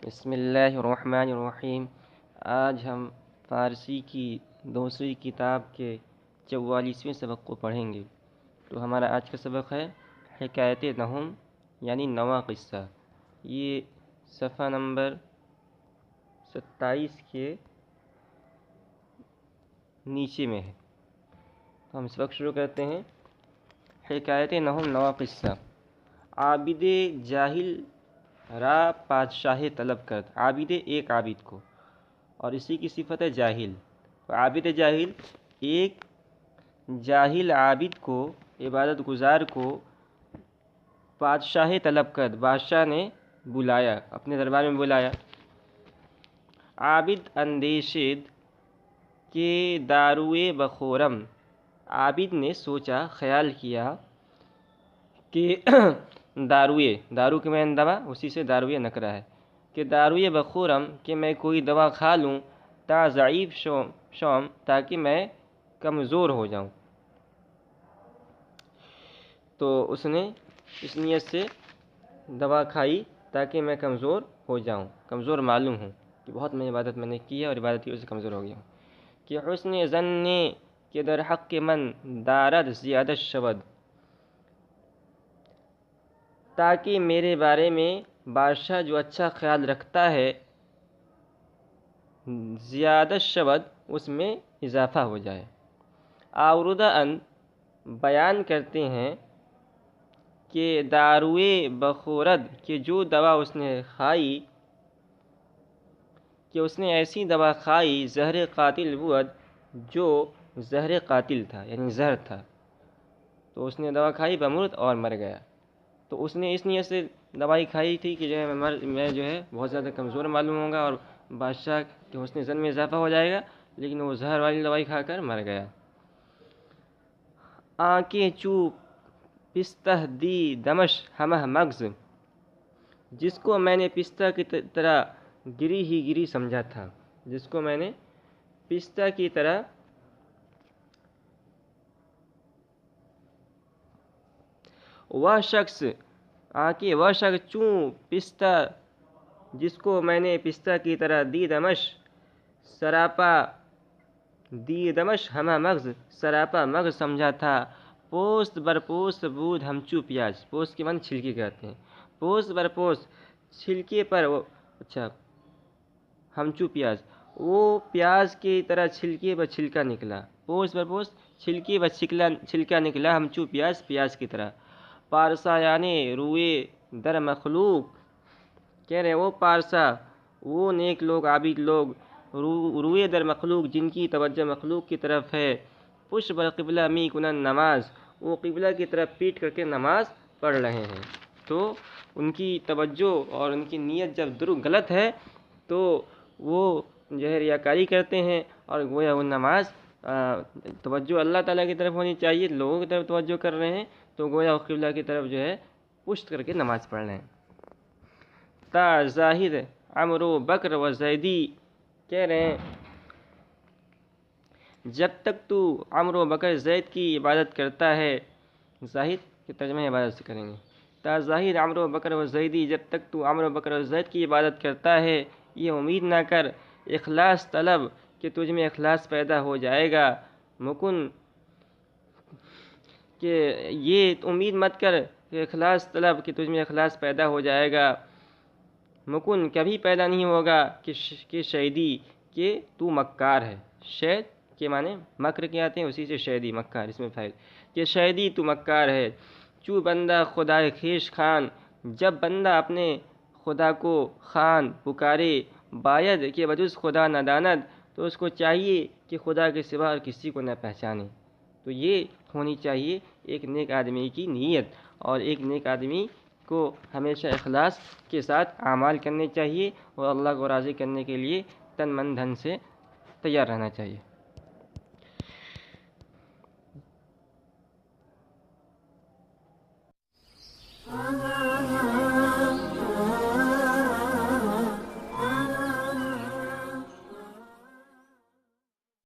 بسم اللہ الرحمن الرحیم۔ آج ہم فارسی کی دوسری کتاب کے 44ویں سبق کو پڑھیں گے۔ تو ہمارا آج کا سبق ہے حکایت نہم یعنی نواں قصہ۔ یہ صفحہ نمبر 27 کے نیچے میں ہے۔ ہم سبق شروع کرتے ہیں۔ حکایت نہم نواں قصہ۔ عابد جاہل را بادشاہ طلب کرد۔ عابد ایک عابد کو، اور اسی کی صفت ہے جاہل۔ عابد جاہل ایک جاہل عابد کو، عبادت گزار کو بادشاہ طلب کرد، بادشاہ نے بلایا، اپنے دربار میں بلایا۔ عابد اندیشید کہ داروئے بخورم، عابد نے سوچا، خیال کیا کہ دارو کے معنی دوا، اسی سے داروئے نکرا ہے کہ داروئے بخورم کہ میں کوئی دوا کھا لوں، تا ضعیف شوم تاکہ میں کمزور ہو جاؤں۔ تو اس نے اس نیت سے دوا کھائی تاکہ میں کمزور ہو جاؤں، کمزور معلوم ہوں کہ بہت میں عبادت میں نے کی ہے اور عبادت کی وجہ سے کمزور ہو گیا ہوں۔ کہ حسن ظن کہ در حق من دارد زیادت شود، تاکہ میرے بارے میں بادشاہ جو اچھا خیال رکھتا ہے، زیادت شود اس میں اضافہ ہو جائے۔ آوردہ ان بیان کرتے ہیں کہ داروئے بخورد کہ جو دوا اس نے کھائی، کہ اس نے ایسی دوا کھائی، زہر قاتل بود جو زہر قاتل تھا یعنی زہر تھا، تو اس نے دوا کھائی بمرد اور مر گیا۔ تو اس نے اس نیت سے دوائی کھائی تھی کہ جو ہے میں جو ہے بہت زیادہ کمزور معلوم ہوں گا اور بادشاہ کے حسن ظن میں اضافہ ہو جائے گا، لیکن وہ زہر والی دوائی کھا کر مر گیا۔ آنکھیں چو پستہ دی دمش ہمہ مغز، جس کو میں نے پستہ کی طرح گری ہی گری سمجھا تھا، جس کو میں نے پستہ کی طرح وہ شخص، آنکھیں وہ شخص چوں پستہ جس کو میں نے پستہ کی طرح دی دمش سراپا، دی دمش ہمہ مغز سراپا مغز سمجھا تھا، پوست بر پوست بود ہمچو پیاز، پوست کے معنی چھلکے کہتے ہیں، پوست بر پوست چھلکے پر ہمچو پیاز، وہ پیاز کی طرح چھلکے بر چھلکا نکلا، پوست بر پوست چھلکے بر چھلکا نکلا، ہمچو پیاز، پیاز کی طرح۔ پارسا یعنی روئے در مخلوق، کہہ رہے وہ پارسا، وہ نیک لوگ، عابد لوگ، روئے در مخلوق جن کی توجہ مخلوق کی طرف ہے، پش بر قبلہ می کنن نماز، وہ قبلہ کی طرف پیٹ کر کے نماز پڑھ رہے ہیں۔ تو ان کی توجہ اور ان کی نیت جب غلط ہے تو وہ جو ہے ریاکاری کرتے ہیں، اور گویا وہ نماز توجہ اللہ تعالیٰ کی طرف ہونی چاہیے، لوگوں کی طرف توجہ کر رہے ہیں تو گویا وہ قبلہ کی طرف جو ہے پشت کر کے نماز پڑھ رہے ہیں۔ تا زاہد عمرو بکر و زیدی، کہہ رہے ہیں جب تک تو عمرو بکر زید کی عبادت کرتا ہے، زاہد کے ترجمہ عبادت سے کریں گے۔ تا زاہد عمرو بکر و زیدی، جب تک تو عمرو بکر و زید کی عبادت کرتا ہے، یہ امید نہ کر اخلاص طلب کہ تجھ میں اخلاص پیدا ہو جائے گا، مکن کہ یہ امید مت کر کہ اخلاص طلب کہ تجھ میں اخلاص پیدا ہو جائے گا، مکن کبھی پیدا نہیں ہوگا کہ شیدی کہ تو مکار ہے، شید کے معنی مکر کے آتے ہیں، اسی سے شیدی مکار، اس میں فائد کہ شیدی تو مکار ہے۔ چو بندہ خدائے خویش خان، جب بندہ اپنے خدا کو خان پکارے، باید کہ بجز خدا نہ داند، تو اس کو چاہیے کہ خدا کے سوا اور کسی کو نہ پہچانے۔ تو یہ ہونی چاہیے ایک نیک آدمی کی نیت، اور ایک نیک آدمی کو ہمیشہ اخلاص کے ساتھ اعمال کرنے چاہیے اور اللہ کو راضی کرنے کے لیے تن من دھن سے تیار رہنا چاہیے۔